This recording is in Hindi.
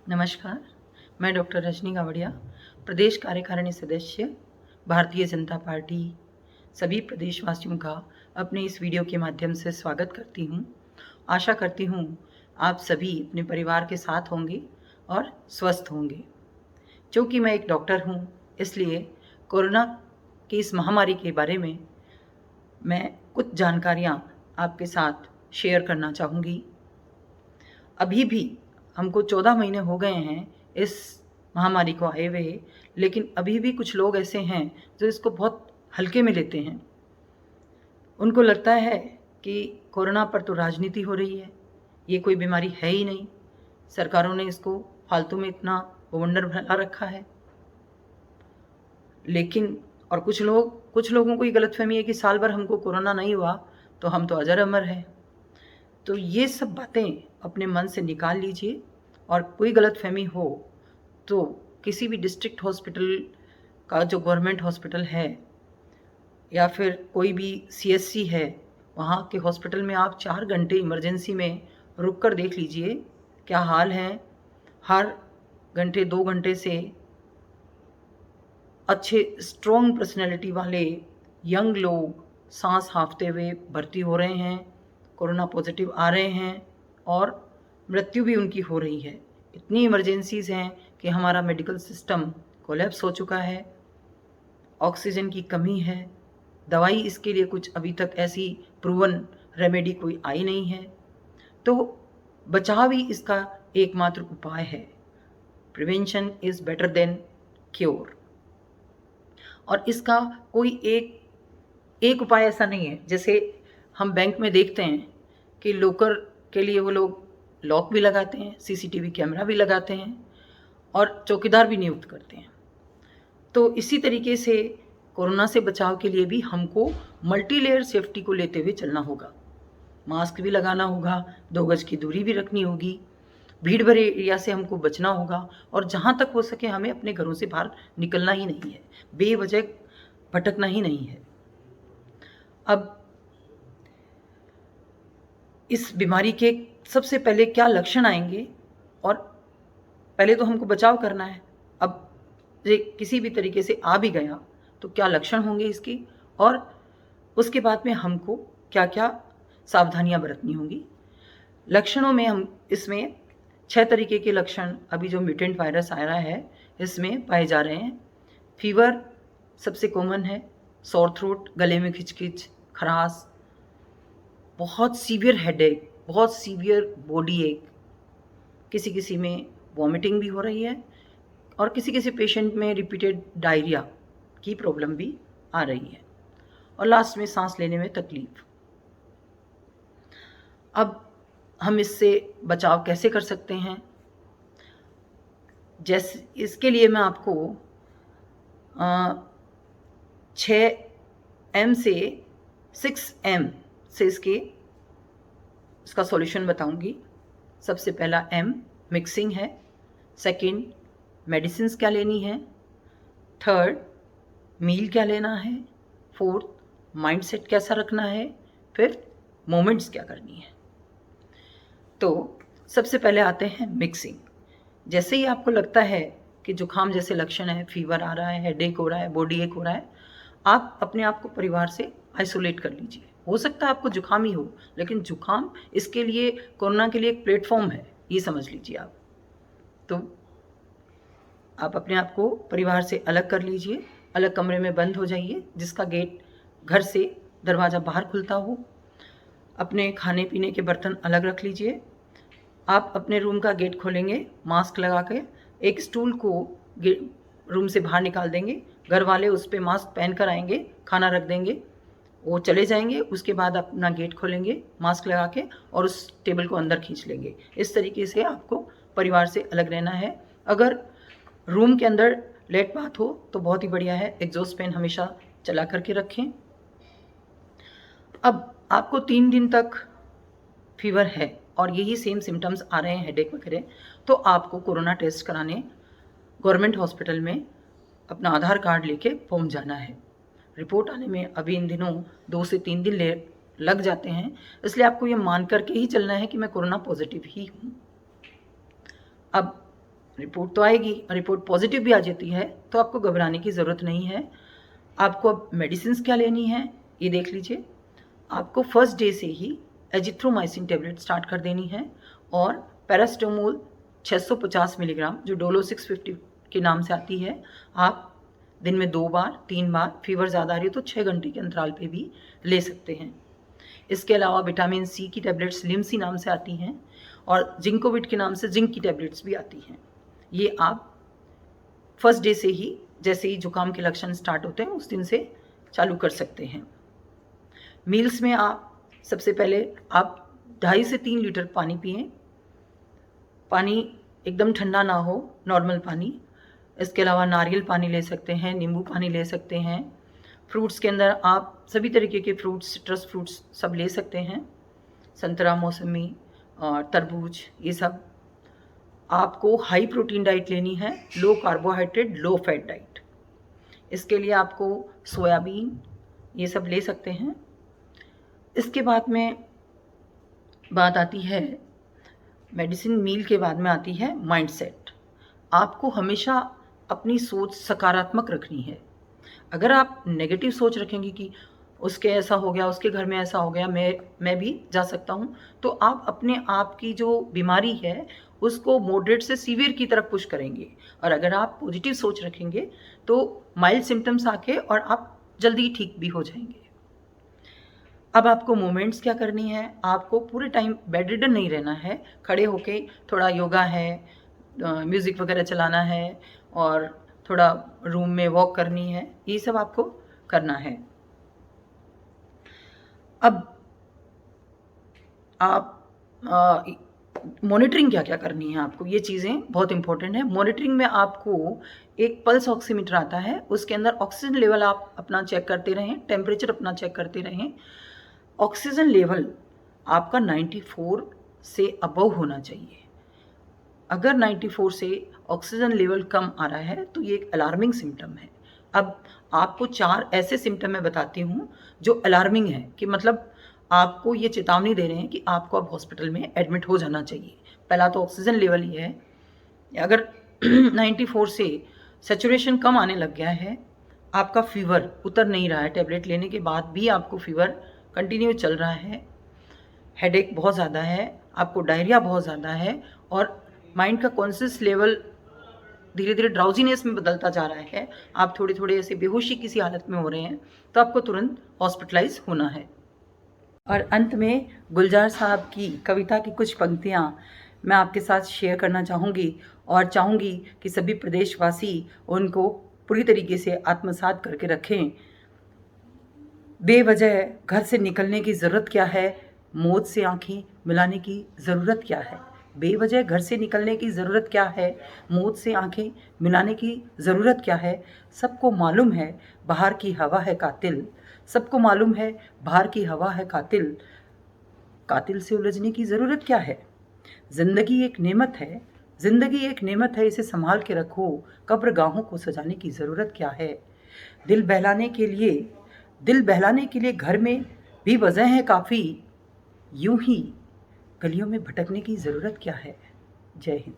नमस्कार, मैं डॉक्टर रजनी गावड़िया, प्रदेश कार्यकारिणी सदस्य, भारतीय जनता पार्टी, सभी प्रदेशवासियों का अपने इस वीडियो के माध्यम से स्वागत करती हूँ। आशा करती हूँ आप सभी अपने परिवार के साथ होंगे और स्वस्थ होंगे। चूँकि मैं एक डॉक्टर हूँ, इसलिए कोरोना की इस महामारी के बारे में मैं कुछ जानकारियाँ आपके साथ शेयर करना चाहूँगी। अभी भी हमको 14 महीने हो गए हैं इस महामारी को आए हुए, लेकिन अभी भी कुछ लोग ऐसे हैं जो इसको बहुत हल्के में लेते हैं। उनको लगता है कि कोरोना पर तो राजनीति हो रही है, ये कोई बीमारी है ही नहीं, सरकारों ने इसको फालतू में इतना बवंडर फैला रखा है। लेकिन और कुछ लोगों को ये गलतफहमी है कि साल भर हमको कोरोना नहीं हुआ तो हम तो अजर अमर हैं। तो ये सब बातें अपने मन से निकाल लीजिए, और कोई गलतफहमी हो तो किसी भी डिस्ट्रिक्ट हॉस्पिटल का जो गवर्नमेंट हॉस्पिटल है या फिर कोई भी सीएससी है, वहाँ के हॉस्पिटल में आप 4 घंटे इमरजेंसी में रुक कर देख लीजिए क्या हाल है। हर घंटे 2 घंटे से अच्छे स्ट्रॉन्ग पर्सनैलिटी वाले यंग लोग सांस हाँफते हुए भर्ती हो रहे हैं, कोरोना पॉजिटिव आ रहे हैं और मृत्यु भी उनकी हो रही है। इतनी इमरजेंसीज़ हैं कि हमारा मेडिकल सिस्टम कोलैप्स हो चुका है, ऑक्सीजन की कमी है, दवाई इसके लिए कुछ अभी तक ऐसी प्रूवन रेमेडी कोई आई नहीं है। तो बचाव ही इसका एकमात्र उपाय है। Prevention is better than cure. और इसका कोई एक उपाय ऐसा नहीं है। जैसे हम बैंक में देखते हैं कि लॉकर के लिए वो लोग लॉक भी लगाते हैं, सीसीटीवी कैमरा भी लगाते हैं और चौकीदार भी नियुक्त करते हैं। तो इसी तरीके से कोरोना से बचाव के लिए भी हमको मल्टी लेयर सेफ्टी को लेते हुए चलना होगा। मास्क भी लगाना होगा, 2 गज की दूरी भी रखनी होगी, भीड़ भरे एरिया से हमको बचना होगा, और जहाँ तक हो सके हमें अपने घरों से बाहर निकलना ही नहीं है, बेवजह भटकना ही नहीं है। अब इस बीमारी के सबसे पहले क्या लक्षण आएंगे, और पहले तो हमको बचाव करना है। अब ये किसी भी तरीके से आ भी गया तो क्या लक्षण होंगे इसके, और उसके बाद में हमको क्या क्या सावधानियां बरतनी होंगी। लक्षणों में हम इसमें 6 तरीके के लक्षण अभी जो म्यूटेंट वायरस आ रहा है इसमें पाए जा रहे हैं। फीवर सबसे कॉमन है, सॉर थ्रोट, गले में खिचखिच, खराश, बहुत सीवियर हेडेक, बहुत सीवियर बॉडी एक, किसी किसी में वॉमिटिंग भी हो रही है और किसी किसी पेशेंट में रिपीटेड डायरिया की प्रॉब्लम भी आ रही है, और लास्ट में सांस लेने में तकलीफ। अब हम इससे बचाव कैसे कर सकते हैं? जैसे इसके लिए मैं आपको 6M से 6M से इसका सॉल्यूशन बताऊंगी। सबसे पहला M मिक्सिंग है, सेकंड मेडिसिन्स क्या लेनी है, थर्ड मील क्या लेना है, फोर्थ माइंडसेट कैसा रखना है, फिफ्थ मोमेंट्स क्या करनी है। तो सबसे पहले आते हैं मिक्सिंग। जैसे ही आपको लगता है कि जुकाम जैसे लक्षण है, फीवर आ रहा है, हेडेक हो रहा है, बॉडी एक हो रहा है, आप अपने आप को परिवार से आइसोलेट कर लीजिए। हो सकता है आपको जुकाम ही हो, लेकिन जुकाम इसके लिए, कोरोना के लिए एक प्लेटफॉर्म है, ये समझ लीजिए आप। तो आप अपने आप को परिवार से अलग कर लीजिए, अलग कमरे में बंद हो जाइए, जिसका गेट घर से दरवाज़ा बाहर खुलता हो। अपने खाने पीने के बर्तन अलग रख लीजिए। आप अपने रूम का गेट खोलेंगे मास्क लगा के, एक स्टूल को रूम से बाहर निकाल देंगे, घर वाले उस पर मास्क पहन कर आएंगे, खाना रख देंगे, वो चले जाएंगे। उसके बाद अपना गेट खोलेंगे मास्क लगा के और उस टेबल को अंदर खींच लेंगे। इस तरीके से आपको परिवार से अलग रहना है। अगर रूम के अंदर लेट बात हो तो बहुत ही बढ़िया है, एग्जॉस्ट फैन हमेशा चला करके रखें। अब आपको 3 दिन तक फीवर है और यही सेम सिम्टम्स आ रहे हैं, हेडेक वगैरह, तो आपको कोरोना टेस्ट कराने गवर्नमेंट हॉस्पिटल में अपना आधार कार्ड लेके पहुंच जाना है। रिपोर्ट आने में अभी इन दिनों 2 से 3 दिन लग जाते हैं, इसलिए आपको ये मान करके ही चलना है कि मैं कोरोना पॉजिटिव ही हूँ। अब रिपोर्ट तो आएगी, रिपोर्ट पॉजिटिव भी आ जाती है तो आपको घबराने की ज़रूरत नहीं है। आपको अब मेडिसिन क्या लेनी है ये देख लीजिए। आपको फर्स्ट डे से ही एजिथ्रोमाइसिन टेबलेट स्टार्ट कर देनी है और पैरास्टामोल 650 मिलीग्राम जो डोलो 650 के नाम से आती है, आप दिन में 2 बार 3 बार, फीवर ज़्यादा आ रही है तो 6 घंटे के अंतराल पे भी ले सकते हैं। इसके अलावा विटामिन सी की टेबलेट्स लिम्सी नाम से आती हैं और जिंकोविट के नाम से जिंक की टेबलेट्स भी आती हैं। ये आप फर्स्ट डे से ही, जैसे ही जुकाम के लक्षण स्टार्ट होते हैं उस दिन से चालू कर सकते हैं। मील्स में आप सबसे पहले आप 2.5 से 3 लीटर पानी पिएं। पानी एकदम ठंडा ना हो, नॉर्मल पानी। इसके अलावा नारियल पानी ले सकते हैं, नींबू पानी ले सकते हैं। फ्रूट्स के अंदर आप सभी तरीके के फ्रूट्स, सिट्रस फ्रूट्स सब ले सकते हैं, संतरा, मौसमी और तरबूज, ये सब। आपको हाई प्रोटीन डाइट लेनी है, लो कार्बोहाइड्रेट लो फैट डाइट। इसके लिए आपको सोयाबीन ये सब ले सकते हैं। इसके बाद में बात आती है, मेडिसिन मील के बाद में आती है माइंडसेट। आपको हमेशा अपनी सोच सकारात्मक रखनी है। अगर आप नेगेटिव सोच रखेंगे कि उसके ऐसा हो गया, उसके घर में ऐसा हो गया, मैं भी जा सकता हूँ, तो आप अपने आप की जो बीमारी है उसको मॉडरेट से सीवियर की तरफ पुश करेंगे। और अगर आप पॉजिटिव सोच रखेंगे तो माइल्ड सिम्टम्स आके और आप जल्दी ठीक भी हो जाएंगे। अब आपको मूवमेंट्स क्या करनी है, आपको पूरे टाइम बेड रिडन नहीं रहना है। खड़े होके थोड़ा योगा है, म्यूज़िक वगैरह चलाना है और थोड़ा रूम में वॉक करनी है, ये सब आपको करना है। अब आप मॉनिटरिंग क्या क्या करनी है आपको, ये चीज़ें बहुत इंपॉर्टेंट है। मॉनिटरिंग में आपको एक पल्स ऑक्सीमीटर आता है, उसके अंदर ऑक्सीजन लेवल आप अपना चेक करते रहें, टेम्परेचर अपना चेक करते रहें। ऑक्सीजन लेवल आपका 94 से अबव होना चाहिए। अगर 94 से ऑक्सीजन लेवल कम आ रहा है तो ये एक अलार्मिंग सिम्टम है। अब आपको 4 ऐसे सिम्टम मैं बताती हूँ जो अलार्मिंग है, कि मतलब आपको ये चेतावनी दे रहे हैं कि आपको अब हॉस्पिटल में एडमिट हो जाना चाहिए। पहला तो ऑक्सीजन लेवल ही है। अगर 94 से सैचुरेशन कम आने लग गया है, आपका फीवर उतर नहीं रहा है, टैबलेट लेने के बाद भी आपको फीवर कंटिन्यू चल रहा है, हेडेक बहुत ज़्यादा है, आपको डायरिया बहुत ज़्यादा है और माइंड का कॉन्शियस लेवल धीरे धीरे ड्राउजीनेस में बदलता जा रहा है, आप थोड़े थोड़े ऐसे बेहोशी किसी हालत में हो रहे हैं, तो आपको तुरंत हॉस्पिटलाइज होना है। और अंत में गुलजार साहब की कविता की कुछ पंक्तियाँ मैं आपके साथ शेयर करना चाहूँगी और चाहूँगी कि सभी प्रदेशवासी उनको पूरी तरीके से आत्मसात करके रखें। बेवजह घर से निकलने की ज़रूरत क्या है, मौत से आंखें मिलाने की ज़रूरत क्या है। बेवजह घर से निकलने की ज़रूरत क्या है, मौत से आंखें मिलाने की ज़रूरत क्या है। सबको मालूम है बाहर की हवा है कातिल, सबको मालूम है बाहर की हवा है कातिल, कातिल से उलझने की ज़रूरत क्या है। ज़िंदगी एक नेमत है, ज़िंदगी एक नेमत है, इसे संभाल के रखो, कब्रगाहों को सजाने की ज़रूरत क्या है। दिल बहलाने के लिए घर में भी वजह है काफ़ी, यूं ही गलियों में भटकने की ज़रूरत क्या है। जय हिंद।